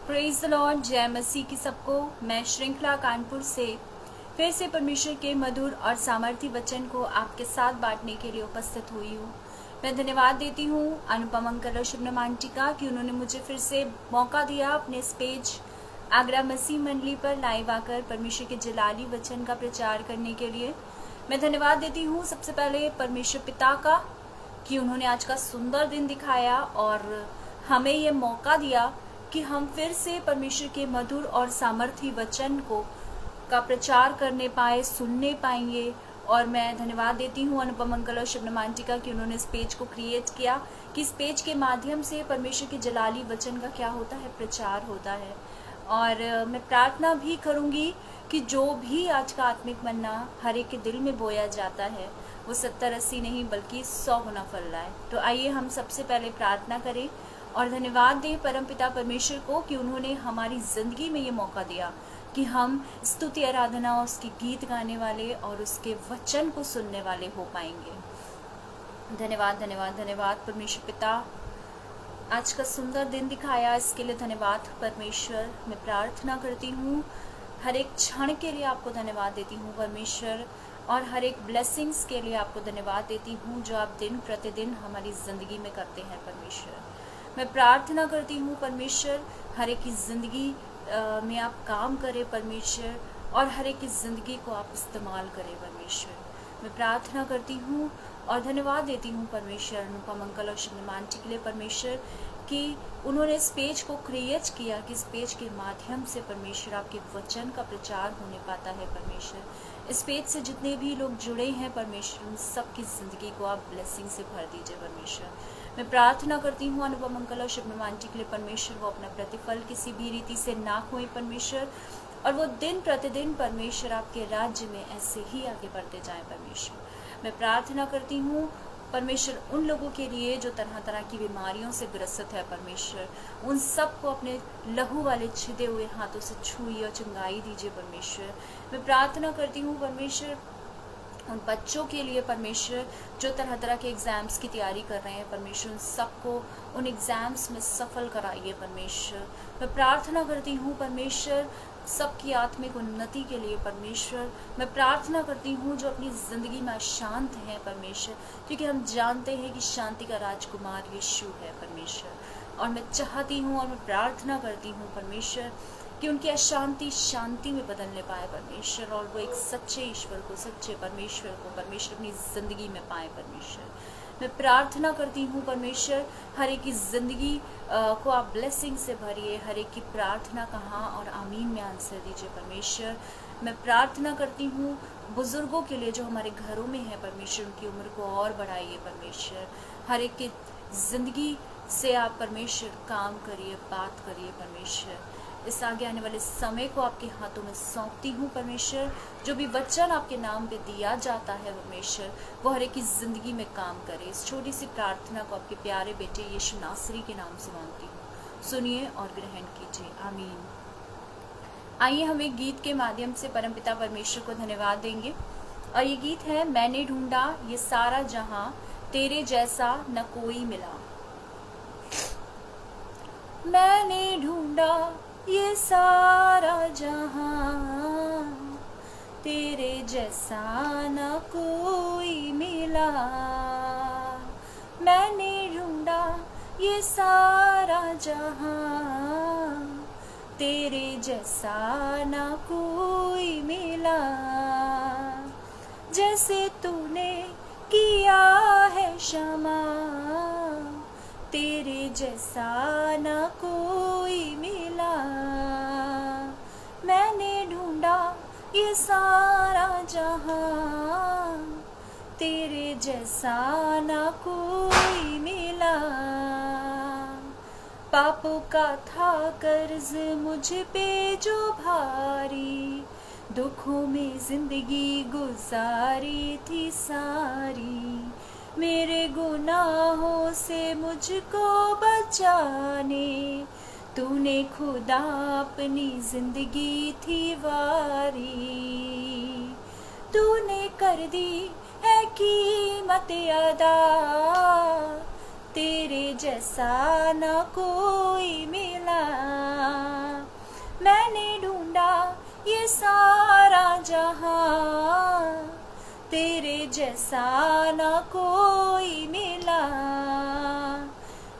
Praise the Lord. जय मसीह की सबको। मैं श्रृंखला कानपुर से फिर से परमेश्वर के मधुर और सामर्थी वचन को आपके साथ बांटने के लिए उपस्थित हुई हूँ। मैं धन्यवाद देती हूँ अनुपम अंकल और शुभनम आंटी का कि उन्होंने मुझे फिर से मौका दिया अपने स्टेज आगरा मसीह मंडली पर लाइव आकर परमेश्वर के जलाली वचन का प्रचार करने के लिए। मैं धन्यवाद देती हूँ सबसे पहले परमेश्वर पिता का कि उन्होंने आज का सुंदर दिन दिखाया और हमें ये मौका दिया कि हम फिर से परमेश्वर के मधुर और सामर्थी वचन को का प्रचार करने पाए, सुनने पाएंगे। और मैं धन्यवाद देती हूँ अनुपम अंकल और शुभनम आंटी का कि उन्होंने इस पेज को क्रिएट किया कि इस पेज के माध्यम से परमेश्वर के जलाली वचन का क्या होता है, प्रचार होता है। और मैं प्रार्थना भी करूँगी कि जो भी आज का आत्मिक मन्ना हर एक के दिल में बोया जाता है वो 70-80 नहीं बल्कि 100 गुना फल लाए। तो आइए हम सबसे पहले प्रार्थना करें और धन्यवाद दें परमपिता परमेश्वर को कि उन्होंने हमारी ज़िंदगी में ये मौका दिया कि हम स्तुति आराधना और उसके गीत गाने वाले और उसके वचन को सुनने वाले हो पाएंगे। धन्यवाद धन्यवाद धन्यवाद परमेश्वर पिता, आज का सुंदर दिन दिखाया इसके लिए धन्यवाद परमेश्वर। मैं प्रार्थना करती हूँ हर एक क्षण के लिए आपको धन्यवाद देती हूँ परमेश्वर, और हर एक ब्लेसिंग्स के लिए आपको धन्यवाद देती हूँ जो आप दिन प्रतिदिन हमारी ज़िंदगी में करते हैं परमेश्वर। मैं प्रार्थना करती हूँ परमेश्वर हर एक की ज़िंदगी में आप काम करें परमेश्वर, और हर एक की ज़िंदगी को आप इस्तेमाल करें परमेश्वर। मैं प्रार्थना करती हूँ और धन्यवाद देती हूँ परमेश्वर अनुपम अंकल और शुभनम आंटी के लिए परमेश्वर कि उन्होंने इस पेज को क्रिएट किया कि इस पेज के माध्यम से परमेश्वर आपके वचन का प्रचार होने पाता है परमेश्वर। इस पेज से जितने भी लोग जुड़े हैं परमेश्वर उन सबकी ज़िंदगी को आप ब्लेसिंग से भर दीजिए परमेश्वर। मैं प्रार्थना करती हूँ अनुपम अंकल और शुभनम आंटी के लिए परमेश्वर वो अपना प्रतिफल किसी भी रीति से ना खोए परमेश्वर, और वो दिन प्रतिदिन परमेश्वर आपके राज्य में ऐसे ही आगे बढ़ते जाएं परमेश्वर। मैं प्रार्थना करती हूँ परमेश्वर उन लोगों के लिए जो तरह तरह की बीमारियों से ग्रसित है परमेश्वर, उन सब को अपने लहू वाले छिदे हुए हाथों से छुई और चंगाई दीजिए परमेश्वर। मैं प्रार्थना करती हूँ परमेश्वर उन बच्चों के लिए परमेश्वर जो तरह तरह के एग्ज़ाम्स की तैयारी कर रहे हैं परमेश्वर, उन सबको उन एग्ज़ाम्स में सफल कराइए परमेश्वर। मैं प्रार्थना करती हूँ परमेश्वर सबकी आत्मिक उन्नति के लिए परमेश्वर। मैं प्रार्थना करती हूँ जो अपनी ज़िंदगी में अशांत हैं परमेश्वर, क्योंकि हम जानते हैं कि शांति का राजकुमार यीशु है परमेश्वर। और मैं चाहती हूँ और मैं प्रार्थना करती हूँ परमेश्वर कि उनकी अशांति शांति में बदलने पाए परमेश्वर, और वो एक सच्चे ईश्वर को, सच्चे परमेश्वर को परमेश्वर अपनी ज़िंदगी में पाए परमेश्वर। मैं प्रार्थना करती हूँ परमेश्वर हर एक की ज़िंदगी को आप ब्लेसिंग से भरिए, हर एक की प्रार्थना का हाँ और आमीन में आंसर दीजिए परमेश्वर। मैं प्रार्थना करती हूँ बुज़ुर्गों के लिए जो हमारे घरों में है परमेश्वर, उनकी उम्र को और बढ़ाइए परमेश्वर। हर एक की ज़िंदगी से आप परमेश्वर काम करिए, बात करिए परमेश्वर। इस आगे आने वाले समय को आपके हाथों में सौंपती हूँ परमेश्वर। जो भी वचन आपके नाम पे दिया जाता है परमेश्वर वो हर एक की ज़िंदगी में काम करे। इस छोटी सी प्रार्थना को आपके प्यारे बेटे यीशु नासरी के नाम से मांगती हूँ, सुनिए और ग्रहण कीजिए, आमीन। आइए हम एक गीत के माध्यम से परमपिता परमेश्वर को धन्यवाद देंगे, और ये गीत है मैंने ढूंढा ये सारा जहां तेरे जैसा न कोई मिला। मैंने ढूंढा ये सारा जहां तेरे जैसा न कोई मिला। मैंने ढूंढा ये सारा जहां तेरे जैसा न कोई मिला। जैसे तूने किया है क्षमा तेरे जैसा न कोई मिला। मैंने ढूंढा ये सारा जहां तेरे जैसा न कोई मिला। पापों का था कर्ज मुझ पे जो भारी, दुखों में जिंदगी गुजारी थी सारी। मेरे गुनाहों से मुझको बचाने तूने खुदा अपनी जिंदगी थी वारी। तूने कर दी है कीमत अदा तेरे जैसा न कोई मिला। मैंने ढूंढा ये सारा जहां, तेरे जैसा ना कोई मिला।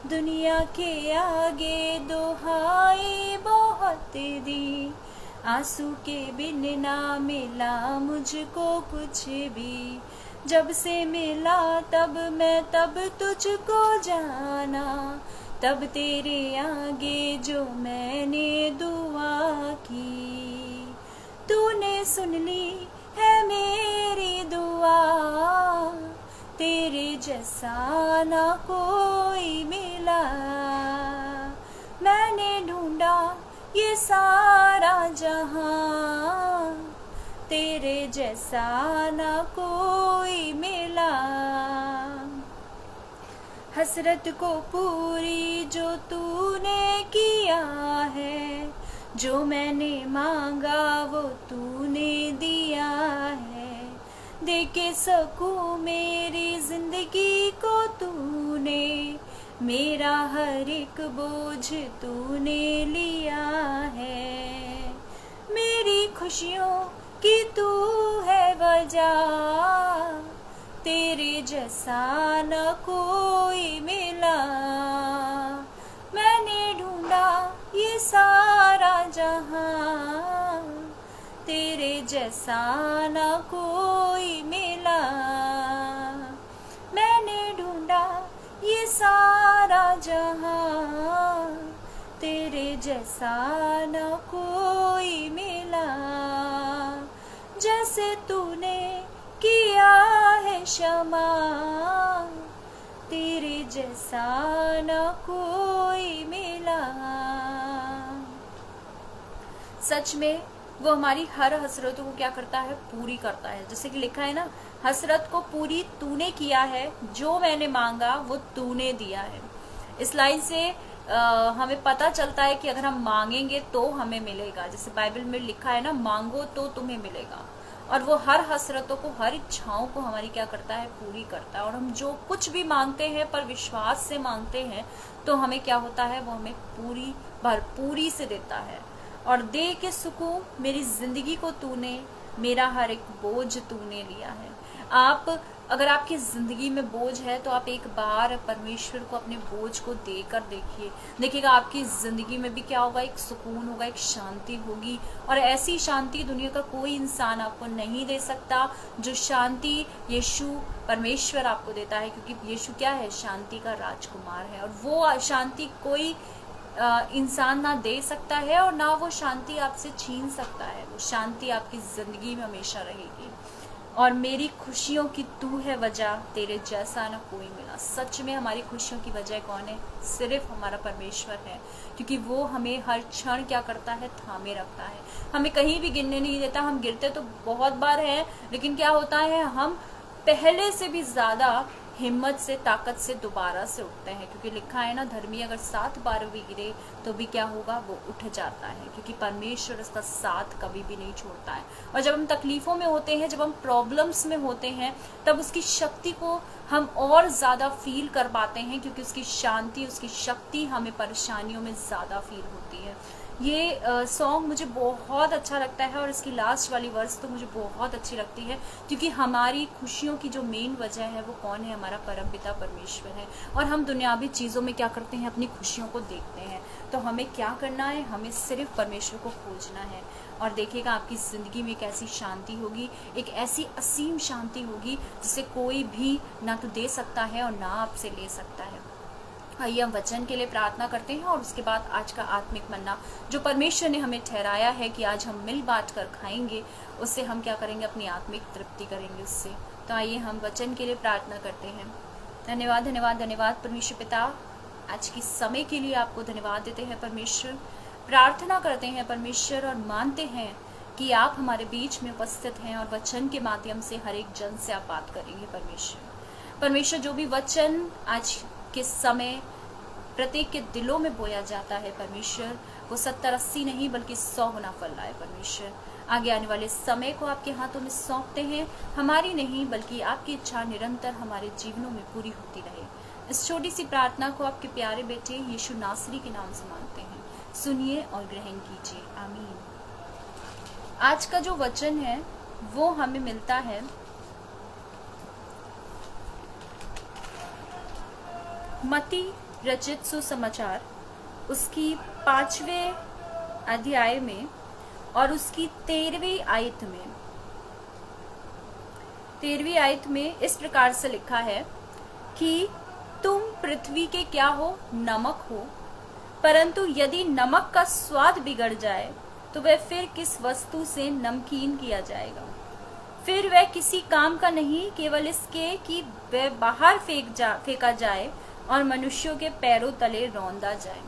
दुनिया के आगे दुहाई बहुत दी, आंसू के बिन ना मिला मुझको कुछ भी। जब से मिला तब मैं तब तुझको जाना, तब तेरे आगे जो मैंने दुआ की। तूने सुन ली है मेरी दुआ, तेरे जैसा ना कोई मिला। मैंने ढूंढा ये सारा जहां, तेरे जैसा ना कोई मिला। हसरत को पूरी जो तूने किया है, जो मैंने मांगा वो तूने दिया है। दे के सकूं मेरी जिंदगी को तूने, मेरा हर एक बोझ तूने लिया है। मेरी खुशियों की तू है वजह, तेरे जैसा न कोई मिला। मैंने ढूंढा ये सारा जहां, तेरे जैसा न कोई मिला। मैंने ढूंढा ये सारा जहां, तेरे जैसा न कोई मिला। जैसे तूने किया है क्षमा, तेरे जैसा न कोई मिला। सच में वो हमारी हर हसरतों को क्या करता है, पूरी करता है। जैसे कि लिखा है ना, हसरत को पूरी तूने किया है, जो मैंने मांगा वो तूने दिया है। इस लाइन से हमें पता चलता है कि अगर हम मांगेंगे तो हमें मिलेगा। जैसे बाइबल में लिखा है ना, मांगो तो तुम्हें मिलेगा। और वो हर हसरतों को, हर इच्छाओं को हमारी क्या करता है, पूरी करता है। और हम जो कुछ भी मांगते हैं पर विश्वास से मांगते हैं तो हमें क्या होता है, वो हमें पूरी भरपूरी से देता है। और दे के सुकून मेरी जिंदगी को तूने, मेरा हर एक बोझ तूने लिया है। आप अगर आपकी जिंदगी में बोझ है तो आप एक बार परमेश्वर को अपने बोझ को देकर देखिएगा आपकी जिंदगी में भी क्या होगा, एक सुकून होगा, एक शांति होगी। और ऐसी शांति दुनिया का कोई इंसान आपको नहीं दे सकता जो शांति यीशु परमेश्वर आपको देता है। क्योंकि यीशु क्या है, शांति का राजकुमार है। और वो शांति कोई इंसान ना दे सकता है और ना वो शांति आपसे छीन सकता है। वो शांति आपकी जिंदगी में हमेशा रहेगी। और मेरी खुशियों की तू है वजह, तेरे जैसा ना कोई मिला। सच में हमारी खुशियों की वजह कौन है, सिर्फ हमारा परमेश्वर है। क्योंकि वो हमें हर क्षण क्या करता है, थामे रखता है, हमें कहीं भी गिरने नहीं देता। हम गिरते तो बहुत बार हैं, लेकिन क्या होता है, हम पहले से भी ज्यादा हिम्मत से, ताकत से दोबारा से उठते हैं। क्योंकि लिखा है ना, धर्मी अगर 7 बार भी गिरे तो भी क्या होगा, वो उठ जाता है। क्योंकि परमेश्वर उसका साथ कभी भी नहीं छोड़ता है। और जब हम तकलीफों में होते हैं, जब हम प्रॉब्लम्स में होते हैं, तब उसकी शक्ति को हम और ज्यादा फील कर पाते हैं। क्योंकि उसकी शांति, उसकी शक्ति हमें परेशानियों में ज्यादा फील होती है। ये सॉन्ग मुझे बहुत अच्छा लगता है और इसकी लास्ट वाली वर्स तो मुझे बहुत अच्छी लगती है। क्योंकि हमारी खुशियों की जो मेन वजह है वो कौन है, हमारा परमपिता परमेश्वर है। और हम दुनियावी चीज़ों में क्या करते हैं, अपनी खुशियों को देखते हैं। तो हमें क्या करना है, हमें सिर्फ परमेश्वर को खोजना है। और देखिएगा आपकी ज़िंदगी में एक ऐसी शांति होगी, एक ऐसी असीम शांति होगी जिसे कोई भी ना तो दे सकता है और ना आपसे ले सकता है। आइए हम वचन के लिए प्रार्थना करते हैं और उसके बाद आज का आत्मिक मन्ना जो परमेश्वर ने हमें ठहराया है कि आज हम मिल बांट कर खाएंगे, उससे हम क्या करेंगे, अपनी आत्मिक तृप्ति करेंगे उससे। तो आइए हम वचन के लिए प्रार्थना करते हैं। धन्यवाद धन्यवाद धन्यवाद परमेश्वर पिता, आज की समय के लिए आपको धन्यवाद देते हैं परमेश्वर। प्रार्थना करते हैं परमेश्वर और मानते हैं कि आप हमारे बीच में उपस्थित हैं और वचन के माध्यम से हर एक जन से आप बात करेंगे परमेश्वर। जो भी वचन आज के समय प्रत्येक के दिलों में बोया जाता है परमेश्वर, वो 70-80 नहीं बल्कि 100 गुना फल लाए परमेश्वर। आगे आने वाले समय को आपके हाथों में सौंपते हैं, हमारी नहीं बल्कि आपकी इच्छा निरंतर हमारे जीवनों में पूरी होती रहे। इस छोटी सी प्रार्थना को आपके प्यारे बेटे यीशु नासरी के नाम से मांगते हैं, सुनिए और ग्रहण कीजिए। आमीन। आज का जो वचन है वो हमें मिलता है मत्ती रचित सुसमाचार उसकी 5वें अध्याय में और उसकी 13वीं आयत में इस प्रकार से लिखा है कि तुम पृथ्वी के क्या हो, नमक हो, परंतु यदि नमक का स्वाद बिगड़ जाए तो वह फिर किस वस्तु से नमकीन किया जाएगा, फिर वह किसी काम का नहीं, केवल इसके कि वह बाहर फेंका जाए और मनुष्यों के पैरों तले रौंदा जाए।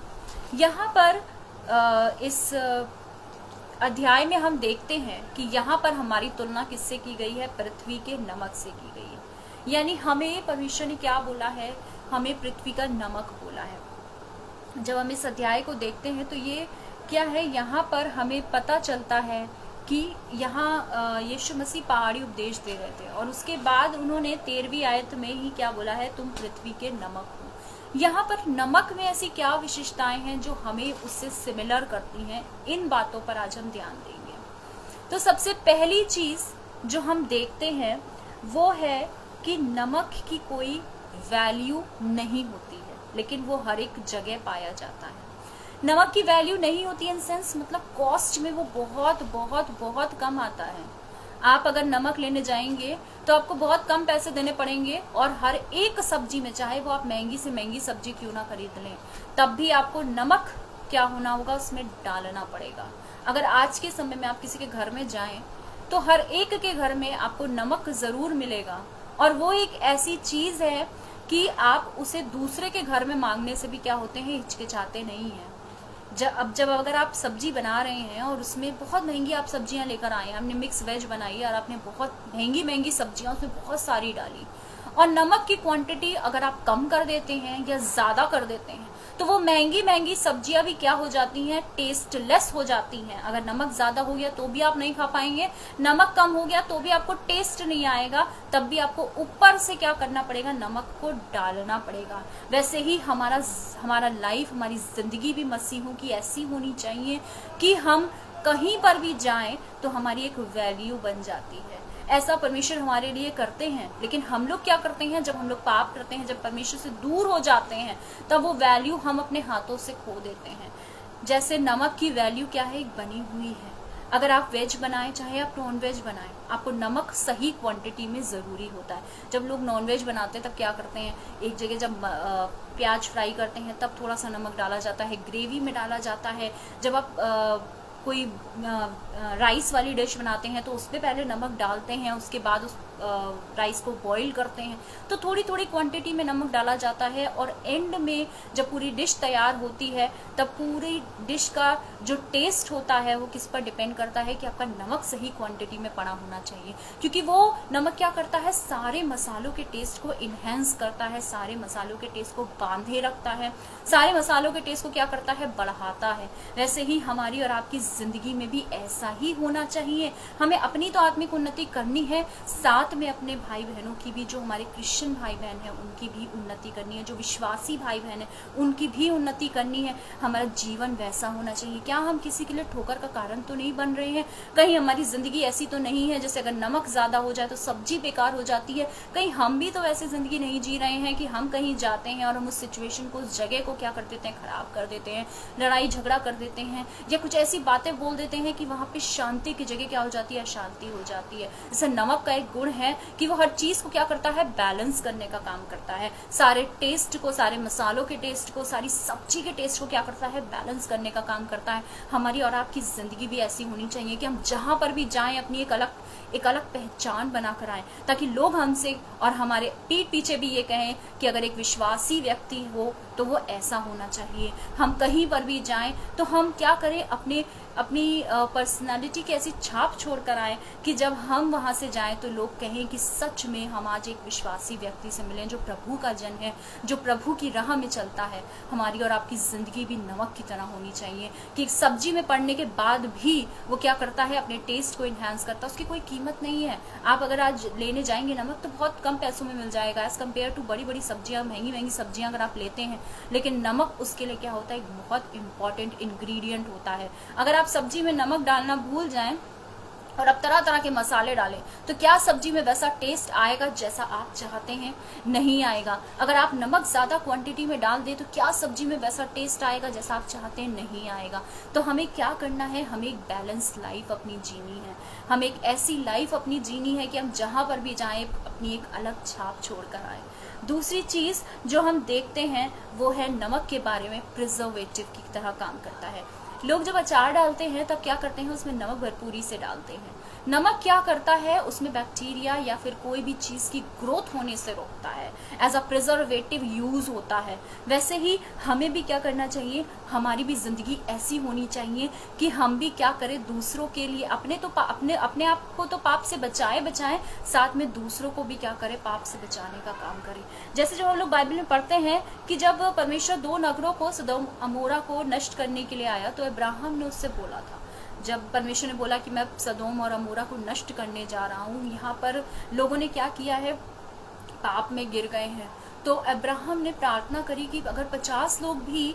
यहाँ पर इस अध्याय में हम देखते हैं कि यहाँ पर हमारी तुलना किससे की गई है, पृथ्वी के नमक से की गई है। यानी हमें परमेश्वर ने क्या बोला है, हमें पृथ्वी का नमक बोला है। जब हम इस अध्याय को देखते हैं तो ये क्या है, यहाँ पर हमें पता चलता है कि यहाँ यीशु मसीह पहाड़ी उपदेश दे रहे थे और उसके बाद उन्होंने 13वीं आयत में ही क्या बोला है, तुम पृथ्वी के नमक हो। यहाँ पर नमक में ऐसी क्या विशेषताएं हैं जो हमें उससे सिमिलर करती हैं, इन बातों पर आज हम ध्यान देंगे। तो सबसे पहली चीज जो हम देखते हैं वो है कि नमक की कोई वैल्यू नहीं होती है, लेकिन वो हर एक जगह पाया जाता है। नमक की वैल्यू नहीं होती इन सेंस मतलब कॉस्ट में वो बहुत बहुत बहुत कम आता है। आप अगर नमक लेने जाएंगे तो आपको बहुत कम पैसे देने पड़ेंगे और हर एक सब्जी में, चाहे वो आप महंगी से महंगी सब्जी क्यों ना खरीद लें, तब भी आपको नमक क्या होना होगा, उसमें डालना पड़ेगा। अगर आज के समय में आप किसी के घर में जाएं तो हर एक के घर में आपको नमक जरूर मिलेगा और वो एक ऐसी चीज है कि आप उसे दूसरे के घर में मांगने से भी क्या होते हैं, हिचकिचाते नहीं हैं। जब अगर आप सब्जी बना रहे हैं और उसमें बहुत महंगी आप सब्जियां लेकर आए, हमने मिक्स वेज बनाई और आपने बहुत महंगी सब्जियां उसमें बहुत सारी डाली और नमक की क्वांटिटी अगर आप कम कर देते हैं या ज्यादा कर देते हैं तो वो महंगी सब्जियां भी क्या हो जाती हैं, टेस्टलेस हो जाती हैं। अगर नमक ज्यादा हो गया तो भी आप नहीं खा पाएंगे, नमक कम हो गया तो भी आपको टेस्ट नहीं आएगा, तब भी आपको ऊपर से क्या करना पड़ेगा, नमक को डालना पड़ेगा। वैसे ही हमारा लाइफ, हमारी जिंदगी भी मसीहों की ऐसी होनी चाहिए कि हम कहीं पर भी जाएं तो हमारी एक वैल्यू बन जाती है। ऐसा परमेश्वर हमारे लिए करते हैं, लेकिन हम लोग क्या करते हैं, जब हम लोग पाप करते हैं, जब परमेश्वर से दूर हो जाते हैं, तब वो वैल्यू हम अपने हाथों से खो देते हैं। जैसे नमक की वैल्यू क्या है, एक बनी हुई है। अगर आप वेज बनाएं चाहे आप नॉन वेज बनाएं, आपको नमक सही क्वांटिटी में ज़रूरी होता है। जब लोग नॉन वेज बनाते हैं तब क्या करते हैं, एक जगह जब प्याज फ्राई करते हैं तब थोड़ा सा नमक डाला जाता है, ग्रेवी में डाला जाता है। जब आप कोई राइस वाली डिश बनाते हैं तो उसमें पहले नमक डालते हैं, उसके बाद उस राइस को बॉईल करते हैं तो थोड़ी थोड़ी क्वांटिटी में नमक डाला जाता है और एंड में जब पूरी डिश तैयार होती है तब पूरी डिश का जो टेस्ट होता है वो किस पर डिपेंड करता है कि आपका नमक सही क्वांटिटी में पड़ा होना चाहिए, क्योंकि वो नमक क्या करता है, सारे मसालों के टेस्ट को इन्हेंस करता है, सारे मसालों के टेस्ट को बांधे रखता है, सारे मसालों के टेस्ट को क्या करता है, बढ़ाता है। वैसे ही हमारी और आपकी जिंदगी में भी ऐसा ही होना चाहिए। हमें अपनी तो आत्मिक उन्नति करनी है, साथ में अपने भाई बहनों की भी, जो हमारे क्रिश्चियन भाई बहन हैं उनकी भी उन्नति करनी है, जो विश्वासी भाई बहन है उनकी भी उन्नति करनी है। हमारा जीवन वैसा होना चाहिए। क्या हम किसी के लिए ठोकर का कारण तो नहीं बन रहे हैं? कहीं हमारी जिंदगी ऐसी तो नहीं है जैसे अगर नमक ज्यादा हो जाए तो सब्जी बेकार हो जाती है? कहीं हम भी तो ऐसी जिंदगी नहीं जी रहे हैं कि हम कहीं जाते हैं और हम उस सिचुएशन को, उस जगह को क्या कर देते हैं, खराब कर देते हैं, लड़ाई झगड़ा कर देते हैं या कुछ ऐसी बातें बोल देते हैं कि वहां पे शांति की जगह क्या हो जाती है, अशांति हो जाती है। जैसे नमक का एक गुण है कि वो हर चीज को क्या करता है, बैलेंस करने का काम करता है। सारे टेस्ट को, सारे मसालों के टेस्ट को, सारी सब्जी के टेस्ट को क्या करता है, बैलेंस करने का काम करता है। हमारी और आपकी जिंदगी भी ऐसी होनी चाहिए कि हम जहां पर भी जाएं अपनी एक अलग पहचान बनाकर आए, ताकि लोग हमसे और हमारे पीठ पीछे भी ये कहें कि अगर एक विश्वासी व्यक्ति हो तो वो ऐसा होना चाहिए। हम कहीं पर भी जाएं तो हम क्या करें, अपनी पर्सनालिटी की ऐसी छाप छोड़ कर आए कि जब हम वहां से जाएं तो लोग कहें कि सच में हम आज एक विश्वासी व्यक्ति से मिले जो प्रभु का जन है, जो प्रभु की राह में चलता है। हमारी और आपकी जिंदगी भी नमक की तरह होनी चाहिए कि सब्जी में पड़ने के बाद भी वो क्या करता है, अपने टेस्ट को इन्हांस करता है। उसकी कोई कीमत नहीं है। आप अगर आज लेने जाएंगे नमक तो बहुत कम पैसों में मिल जाएगा एज कम्पेयर टू बड़ी बड़ी सब्जियां, महंगी सब्जियां अगर आप लेते हैं लेकिन नमक उसके लिए क्या होता है, एक बहुत इंपॉर्टेंट इंग्रेडिएंट होता है। अगर आप सब्जी में नमक डालना भूल जाएं और अब तरह तरह के मसाले डालें तो क्या सब्जी में वैसा टेस्ट आएगा जैसा आप चाहते हैं? नहीं आएगा। अगर आप नमक ज़्यादा क्वांटिटी में डाल दें तो क्या सब्जी में वैसा टेस्ट आएगा जैसा आप चाहते हैं? नहीं आएगा। तो हमें क्या करना है, हमें एक बैलेंस लाइफ अपनी जीनी है। हमें एक ऐसी लाइफ अपनी जीनी है कि हम जहाँ पर भी जाएं अपनी एक अलग छाप छोड़ कर आए। दूसरी चीज़ जो हम देखते हैं वो है नमक के बारे में, प्रिजर्वेटिव की तरह काम करता है। लोग जब अचार डालते हैं तब क्या करते हैं, उसमें नमक भरपूरी से डालते हैं। नमक क्या करता है, उसमें बैक्टीरिया या फिर कोई भी चीज़ की ग्रोथ होने से रोकता है, एज अ प्रिजर्वेटिव यूज़ होता है। वैसे ही हमें भी क्या करना चाहिए, हमारी भी ज़िंदगी ऐसी होनी चाहिए कि हम भी क्या करें, दूसरों के लिए अपने आप को तो पाप से बचाएं, साथ में दूसरों को भी क्या करें, पाप से बचाने का काम करें। जैसे जो हम लोग बाइबल में पढ़ते हैं कि जब परमेश्वर 2 नगरों को, सदोम अमोरा को नष्ट करने के लिए आया तो अब्राहम ने उससे बोला था, जब परमेश्वर ने बोला कि मैं सदोम और अमोरा को नष्ट करने जा रहा हूँ, यहाँ पर लोगों ने क्या किया है, पाप में गिर गए हैं। तो अब्राहम ने प्रार्थना करी कि अगर 50 लोग भी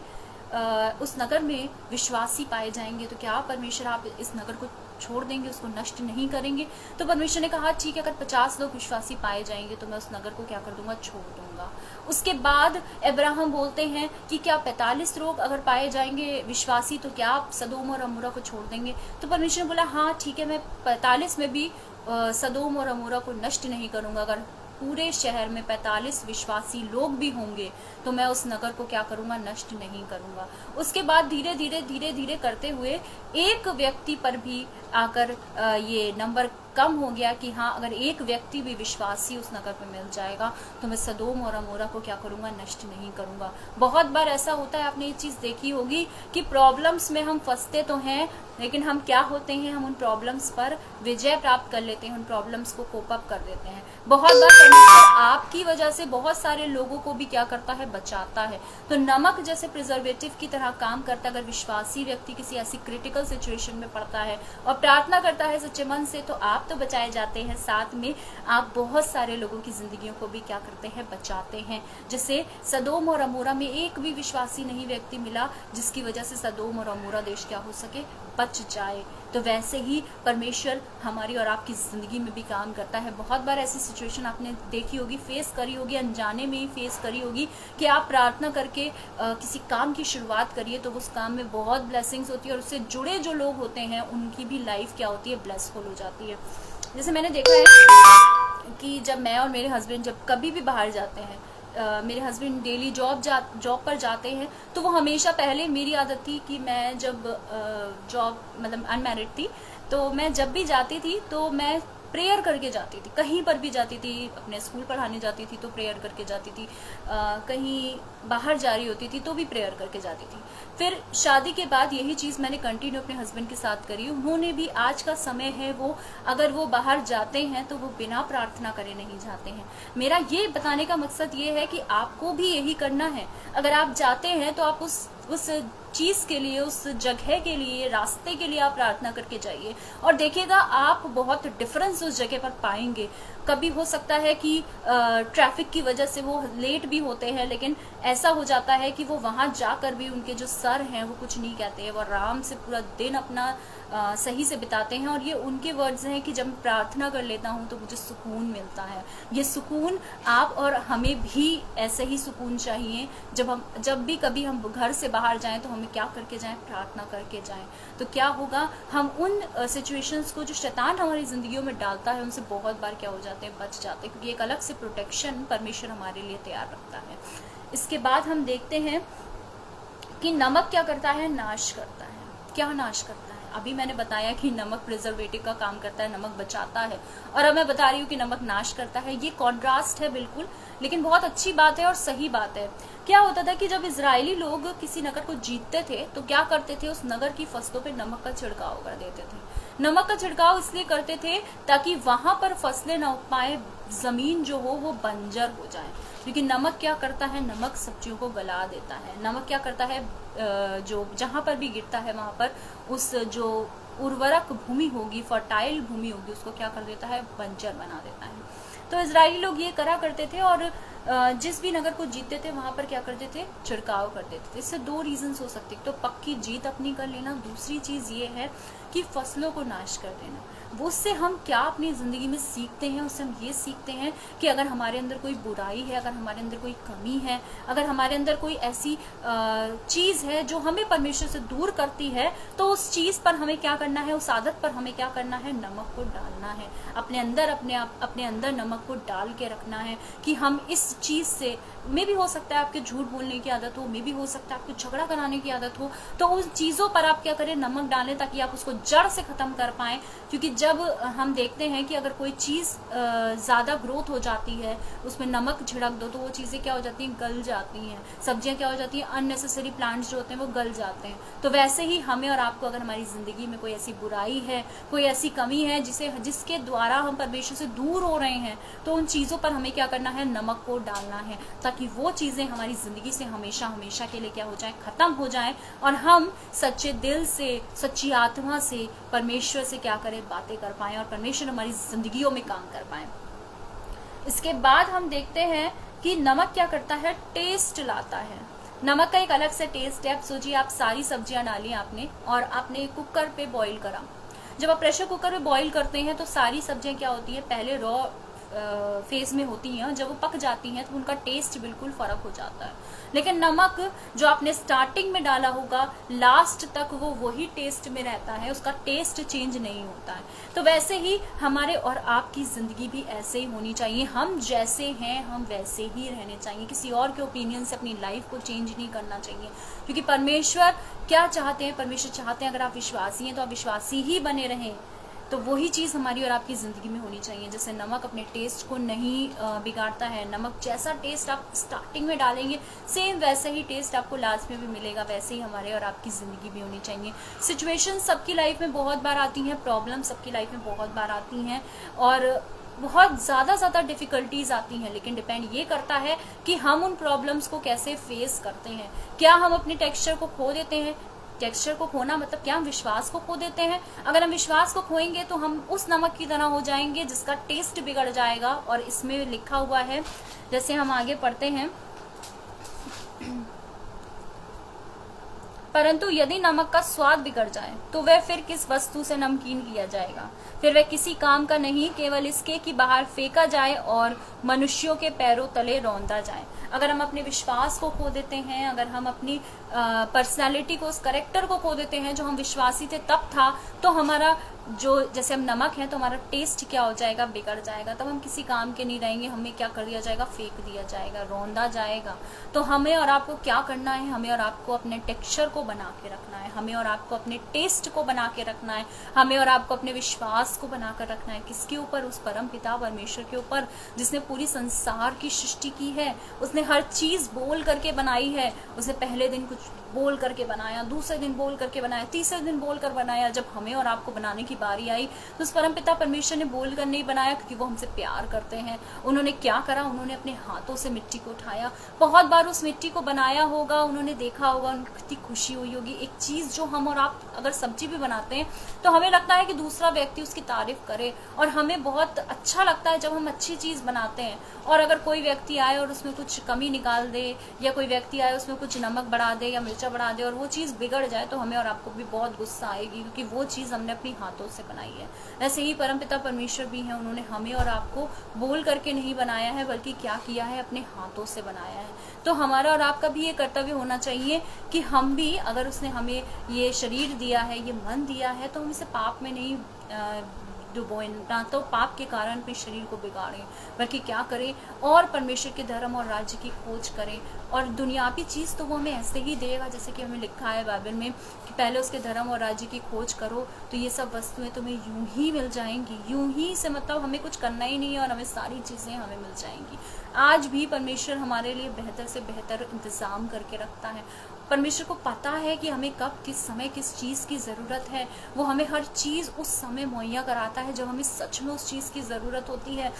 उस नगर में विश्वासी पाए जाएंगे तो क्या परमेश्वर आप इस नगर को छोड़ देंगे, उसको नष्ट नहीं करेंगे? तो परमेश्वर ने कहा ठीक है, अगर 50 लोग विश्वासी पाए जाएंगे तो मैं उस नगर को क्या कर दूंगा, छोड़ दूंगा। उसके बाद अब्राहम बोलते हैं कि क्या 45 लोग अगर पाए जाएंगे विश्वासी तो क्या आप सदोम और अमोरा को छोड़ देंगे? तो परमेश्वर ने बोला हाँ ठीक है, मैं 45 में भी सदोम और अमोरा को नष्ट नहीं करूंगा। अगर पूरे शहर में 45 विश्वासी लोग भी होंगे तो मैं उस नगर को क्या करूंगा, नष्ट नहीं करूंगा। उसके बाद धीरे धीरे करते हुए एक व्यक्ति पर भी आकर ये नंबर कम हो गया कि हाँ, अगर एक व्यक्ति भी विश्वासी उस नगर पे मिल जाएगा तो मैं सदोम और अमोरा को क्या करूंगा, नष्ट नहीं करूंगा। बहुत बार ऐसा होता है, आपने ये चीज़ देखी होगी कि प्रॉब्लम्स में हम फंसते तो हैं लेकिन हम क्या होते हैं, हम उन प्रॉब्लम्स पर विजय प्राप्त कर लेते हैं, उन प्रॉब्लम्स को कोप अप कर देते हैं। बहुत बार परमेश्वर आपकी वजह से बहुत सारे लोगों को भी क्या करता है, बचाता है। तो नमक जैसे प्रिजर्वेटिव की तरह काम करता है। अगर विश्वासी व्यक्ति किसी ऐसी क्रिटिकल सिचुएशन में पड़ता है और प्रार्थना करता है सच्चे मन से तो आप तो बचाए जाते हैं, साथ में आप बहुत सारे लोगों की जिंदगियों को भी क्या करते हैं, बचाते हैं। जैसे सदोम और अमोरा में एक भी विश्वासी नहीं व्यक्ति मिला जिसकी वजह से सदोम और अमोरा देश क्या हो सके, बच जाए। तो वैसे ही परमेश्वर हमारी और आपकी ज़िंदगी में भी काम करता है। बहुत बार ऐसी सिचुएशन आपने देखी होगी, फेस करी होगी, अनजाने में ही फेस करी होगी कि आप प्रार्थना करके किसी काम की शुरुआत करिए तो उस काम में बहुत ब्लेसिंग्स होती है और उससे जुड़े जो लोग होते हैं उनकी भी लाइफ क्या होती है, ब्लेसफुल हो जाती है। जैसे मैंने देखा है कि जब मैं और मेरे हस्बैंड जब कभी भी बाहर जाते हैं, मेरे हस्बैंड डेली जॉब पर जाते हैं तो वो हमेशा, पहले मेरी आदत थी कि मैं जब जॉब मतलब अनमैरिड थी तो मैं जब भी जाती थी तो मैं प्रेयर करके जाती थी। कहीं पर भी जाती थी, अपने स्कूल पढ़ाने जाती थी तो प्रेयर करके जाती थी, कहीं बाहर जा रही होती थी तो भी प्रेयर करके जाती थी। फिर शादी के बाद यही चीज़ मैंने कंटिन्यू अपने हस्बैंड के साथ करी। उन्होंने भी, आज का समय है, वो अगर वो बाहर जाते हैं तो वो बिना प्रार्थना करे नहीं जाते हैं। मेरा ये बताने का मकसद ये है कि आपको भी यही करना है। अगर आप जाते हैं तो आप उस चीज़ के लिए, उस जगह के लिए, रास्ते के लिए आप प्रार्थना करके जाइए और देखिएगा आप बहुत डिफरेंस उस जगह पर पाएंगे। कभी हो सकता है कि ट्रैफिक की वजह से वो लेट भी होते हैं, लेकिन ऐसा हो जाता है कि वो वहाँ जाकर भी उनके जो सर हैं वो कुछ नहीं कहते हैं, वो आराम से पूरा दिन अपना सही से बिताते हैं। और ये उनके वर्ड्स हैं कि जब मैं प्रार्थना कर लेता हूँ तो मुझे सुकून मिलता है। ये सुकून आप और हमें भी ऐसे ही सुकून चाहिए। जब भी कभी हम घर से बाहर जाएं तो हमें क्या करके जाएं, प्रार्थना करके जाएं। तो क्या होगा, हम उन सिचुएशंस को जो शैतान हमारी जिंदगियों में डालता है उनसे बहुत बार क्या हो जाते हैं, बच जाते हैं, क्योंकि एक अलग से प्रोटेक्शन परमेश्वर हमारे लिए तैयार रखता है। इसके बाद हम देखते हैं कि नमक क्या करता है, नाश करता है। क्या नाश करता है? अभी मैंने बताया कि नमक प्रिजर्वेटिव का काम करता है, नमक बचाता है, और अब मैं बता रही हूँ कि नमक नाश करता है। ये कॉन्ट्रास्ट है बिल्कुल, लेकिन बहुत अच्छी बात है और सही बात है। क्या होता था कि जब इजरायली लोग किसी नगर को जीतते थे तो क्या करते थे, उस नगर की फसलों पे नमक का छिड़काव कर देते थे। नमक का छिड़काव इसलिए करते थे ताकि वहां पर फसलें न उग पाए, जमीन जो हो वो बंजर हो जाए। क्योंकि नमक क्या करता है, नमक सब्जियों को गला देता है। नमक क्या करता है, जो जहां पर भी गिरता है वहां पर उस जो उर्वरक भूमि होगी, फर्टाइल भूमि होगी, उसको क्या कर देता है, बंजर बना देता है। तो इजरायली लोग ये करा करते थे और जिस भी नगर को जीतते थे वहां पर क्या करते थे, छिड़काव कर देते थे। इससे दो रीजंस हो सकते, तो पक्की जीत अपनी कर लेना, दूसरी चीज ये है कि फसलों को नाश कर देना। वो उससे हम क्या अपनी ज़िंदगी में सीखते हैं, उससे हम ये सीखते हैं कि अगर हमारे अंदर कोई बुराई है, अगर हमारे अंदर कोई कमी है, अगर हमारे अंदर कोई ऐसी चीज़ है जो हमें परमेश्वर से दूर करती है, तो उस चीज़ पर हमें क्या करना है, उस आदत पर हमें क्या करना है, नमक को डालना है अपने अंदर, अपने अंदर नमक को डाल के रखना है कि हम इस चीज़ से, में भी हो सकता है आपके झूठ बोलने की आदत हो, में भी हो सकता है आपको झगड़ा कराने की आदत हो, तो उन चीज़ों पर आप क्या करें, नमक डालें ताकि आप उसको जड़ से ख़त्म कर पाएँ। क्योंकि जब हम देखते हैं कि अगर कोई चीज़ ज़्यादा ग्रोथ हो जाती है, उसमें नमक छिड़क दो तो वो चीज़ें क्या हो जाती हैं, गल जाती हैं। सब्जियां क्या हो जाती हैं, अननेसेसरी प्लांट्स जो होते हैं वो गल जाते हैं। तो वैसे ही हमें और आपको अगर हमारी ज़िंदगी में कोई ऐसी बुराई है, कोई ऐसी कमी है जिसके द्वारा हम परमेश्वर से दूर हो रहे हैं, तो उन चीज़ों पर हमें क्या करना है, नमक को डालना है ताकि वो चीज़ें हमारी ज़िंदगी से हमेशा हमेशा के लिए क्या हो जाए, ख़त्म हो जाए, और हम सच्चे दिल से, सच्ची आत्मा से परमेश्वर से क्या करें, बातें कर पाएं और परमेश्वर हमारी जिंदगियों में काम कर पाएं। इसके बाद हम देखते हैं कि नमक क्या करता है, टेस्ट लाता है। नमक का एक अलग से टेस्ट है। आप सोचिए, आप सारी सब्जियां डाली आपने और आपने कुकर पे बॉईल करा। जब आप प्रेशर कुकर में बॉईल करते हैं तो सारी सब्जियां क्या होती है, पहले रॉ फेज में होती हैं, जब वो पक जाती हैं तो उनका टेस्ट बिल्कुल फर्क हो जाता है। लेकिन नमक जो आपने स्टार्टिंग में डाला होगा, लास्ट तक वो वही टेस्ट में रहता है, उसका टेस्ट चेंज नहीं होता है। तो वैसे ही हमारे और आपकी जिंदगी भी ऐसे ही होनी चाहिए। हम जैसे हैं हम वैसे ही रहने चाहिए, किसी और के ओपिनियन से अपनी लाइफ को चेंज नहीं करना चाहिए। क्योंकि परमेश्वर क्या चाहते हैं, परमेश्वर चाहते हैं अगर आप विश्वासी हैं तो आप विश्वासी ही बने रहें। तो वही चीज़ हमारी और आपकी ज़िंदगी में होनी चाहिए। जैसे नमक अपने टेस्ट को नहीं बिगाड़ता है, नमक जैसा टेस्ट आप स्टार्टिंग में डालेंगे सेम वैसे ही टेस्ट आपको लास्ट में भी मिलेगा, वैसे ही हमारे और आपकी ज़िंदगी भी होनी चाहिए। सिचुएशन सबकी लाइफ में बहुत बार आती हैं, प्रॉब्लम सबकी लाइफ में बहुत बार आती हैं और बहुत ज़्यादा डिफ़िकल्टीज आती हैं, लेकिन डिपेंड ये करता है कि हम उन प्रॉब्लम्स को कैसे फेस करते हैं। क्या हम अपने टेक्सचर को खो देते हैं? टेक्सचर को खोना मतलब क्या, हम विश्वास को खो देते हैं। अगर हम विश्वास को खोएंगे तो हम उस नमक की तरह हो जाएंगे जिसका टेस्ट बिगड़ जाएगा। और इसमें लिखा हुआ है, जैसे हम आगे पढ़ते हैं, परंतु यदि नमक का स्वाद बिगड़ जाए तो वह फिर किस वस्तु से नमकीन किया जाएगा, फिर वह किसी काम का नहीं, केवल इसके कि बाहर फेंका जाए और मनुष्यों के पैरों तले रौंदा जाए। अगर हम अपने विश्वास को खो देते हैं, अगर हम अपनी पर्सनालिटी को, उस करेक्टर को खो देते हैं जो हम विश्वासी थे तब था, तो हमारा जो, जैसे हम नमक है तो हमारा टेस्ट क्या हो जाएगा, बिगड़ जाएगा। तब हम किसी काम के नहीं रहेंगे, हमें क्या कर दिया जाएगा, फेंक दिया जाएगा, रौंदा जाएगा। तो हमें और आपको क्या करना है, हमें और आपको अपने टेक्सचर को बना के रखना है, हमें और आपको अपने टेस्ट को बना के रखना है, हमें और आपको अपने विश्वास को बना कर रखना है। किसके ऊपर? उस परम पिता परमेश्वर के ऊपर, जिसने पूरी संसार की सृष्टि की है। उसने हर चीज बोल करके बनाई है। उसने पहले दिन कुछ बोल करके बनाया, दूसरे दिन बोल करके बनाया, तीसरे दिन बोल कर बनाया। जब हमें और आपको बनाने की बारी आई तो उस परमपिता परमेश्वर ने बोल कर नहीं बनाया, क्योंकि वो हमसे प्यार करते हैं। उन्होंने क्या करा, उन्होंने अपने हाथों से मिट्टी को उठाया, बहुत बार उस मिट्टी को बनाया होगा, उन्होंने देखा होगा, उनको कितनी खुशी हुई होगी। एक चीज जो हम और आप अगर सब्जी भी बनाते हैं तो हमें लगता है कि दूसरा व्यक्ति उसकी तारीफ करे, और हमें बहुत अच्छा लगता है जब हम अच्छी चीज बनाते हैं। और अगर कोई व्यक्ति आए और उसमें कुछ कमी निकाल दे, या कोई व्यक्ति आए उसमें कुछ नमक बढ़ा दे या मिर्चा बढ़ा दे और वो चीज़ बिगड़ जाए, तो हमें और आपको भी बहुत गुस्सा आएगी, क्योंकि वो चीज़ हमने अपनी हाथों से बनाई है। ऐसे ही परमपिता परमेश्वर भी हैं, उन्होंने हमें और आपको बोल करके नहीं बनाया है, बल्कि क्या किया है, अपने हाथों से बनाया है। तो हमारा और आपका भी ये कर्तव्य होना चाहिए कि हम भी, अगर उसने हमें ये शरीर दिया है, ये मन दिया है, तो हम इसे पाप में नहीं डुबोएं, ना तो पाप के कारण अपने शरीर को बिगाड़ें, बल्कि क्या करें, और परमेश्वर के धर्म और राज्य की खोज करें। और दुनियावी चीज़ तो वो हमें ऐसे ही देगा, जैसे कि हमें लिखा है बाइबल में कि पहले उसके धर्म और राज्य की खोज करो तो ये सब वस्तुएं तुम्हें यूं ही मिल जाएंगी। यूं ही से मतलब हमें कुछ करना ही नहीं है और हमें सारी चीज़ें हमें मिल जाएंगी। आज भी परमेश्वर हमारे लिए बेहतर से बेहतर इंतज़ाम करके रखता है। परमेश्वर को पता है कि हमें कब, किस समय, किस चीज़ की ज़रूरत है। वो हमें हर चीज़ उस समय मुहैया कराता है जब हमें सच में उस चीज़ की ज़रूरत होती है।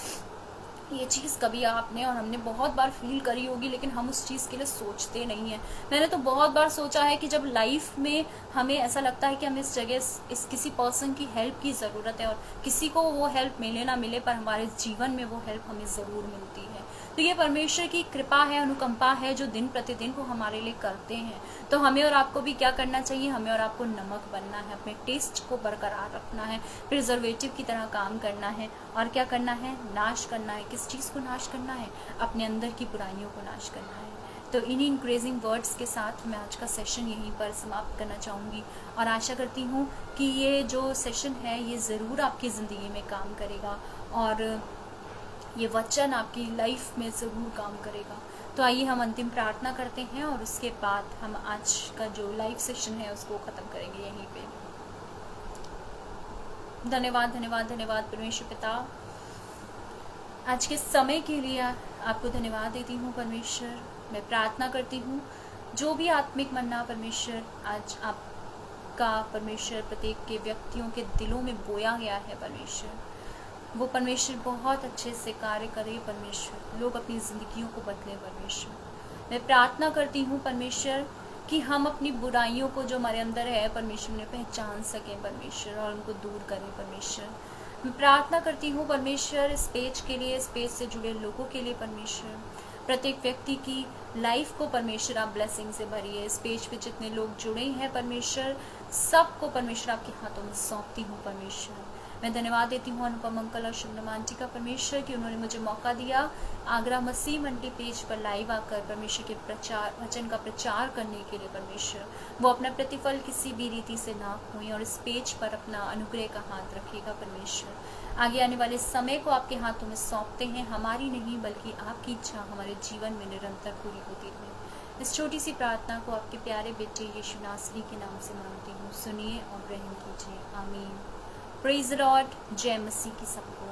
ये चीज़ कभी आपने और हमने बहुत बार फील करी होगी, लेकिन हम उस चीज़ के लिए सोचते नहीं हैं। मैंने तो बहुत बार सोचा है कि जब लाइफ में हमें ऐसा लगता है कि हमें इस जगह इस किसी पर्सन की हेल्प की ज़रूरत है, और किसी को वो हेल्प मिले ना मिले, पर हमारे जीवन में वो हेल्प हमें ज़रूर मिलती है। तो ये परमेश्वर की कृपा है, अनुकंपा है, जो दिन प्रतिदिन वो हमारे लिए करते हैं। तो हमें और आपको भी क्या करना चाहिए? हमें और आपको नमक बनना है, अपने टेस्ट को बरकरार रखना है, प्रिजर्वेटिव की तरह काम करना है। और क्या करना है? नाश करना है। किस चीज़ को नाश करना है? अपने अंदर की बुराइयों को नाश करना है। तो इन्हीं इंक्रेजिंग वर्ड्स के साथ मैं आज का सेशन यहीं पर समाप्त करना चाहूँगी, और आशा करती हूँ कि ये जो सेशन है ये ज़रूर आपकी ज़िंदगी में काम करेगा, और ये वचन आपकी लाइफ में ज़रूर काम करेगा। तो आइए हम अंतिम प्रार्थना करते हैं, और उसके बाद हम आज का जो लाइव सेशन है उसको ख़त्म करेंगे यहीं पे। धन्यवाद धन्यवाद धन्यवाद परमेश्वर पिता, आज के समय के लिए आपको धन्यवाद देती हूँ परमेश्वर। मैं प्रार्थना करती हूँ जो भी आत्मिक मन्ना परमेश्वर आज आपका परमेश्वर प्रत्येक के व्यक्तियों के दिलों में बोया गया है परमेश्वर, वो परमेश्वर बहुत अच्छे से कार्य करे परमेश्वर, लोग अपनी ज़िंदगियों को बदले परमेश्वर। मैं प्रार्थना करती हूँ परमेश्वर कि हम अपनी बुराइयों को जो हमारे अंदर है परमेश्वर ने पहचान सकें परमेश्वर, और उनको दूर करें परमेश्वर। मैं प्रार्थना करती हूँ परमेश्वर इस पेज के लिए, इस पेज से जुड़े लोगों के लिए परमेश्वर, प्रत्येक व्यक्ति की लाइफ को परमेश्वर आप ब्लेसिंग से भरिए। इस पेज पे जितने लोग जुड़े हैं परमेश्वर, सबको परमेश्वर आपके हाथों में सौंपती हूँ परमेश्वर। मैं धन्यवाद देती हूँ अनुपम अंकल और शुभनम आंटी का परमेश्वर कि उन्होंने मुझे मौका दिया आगरा मसीह मंडी पेज पर लाइव आकर परमेश्वर के प्रचार वचन का प्रचार करने के लिए परमेश्वर। वो अपना प्रतिफल किसी भी रीति से ना खोएं, और इस पेज पर अपना अनुग्रह का हाथ रखिएगा परमेश्वर। आगे आने वाले समय को आपके हाथों में सौंपते हैं, हमारी नहीं बल्कि आपकी इच्छा हमारे जीवन में निरंतर पूरी होती रहे। इस छोटी सी प्रार्थना को आपके प्यारे बेटे यीशु नासरी के नाम से मांगती हूँ, सुनिए और ग्रहण कीजिए। आमीन। Praise the Lord. जय मसीह की सबको।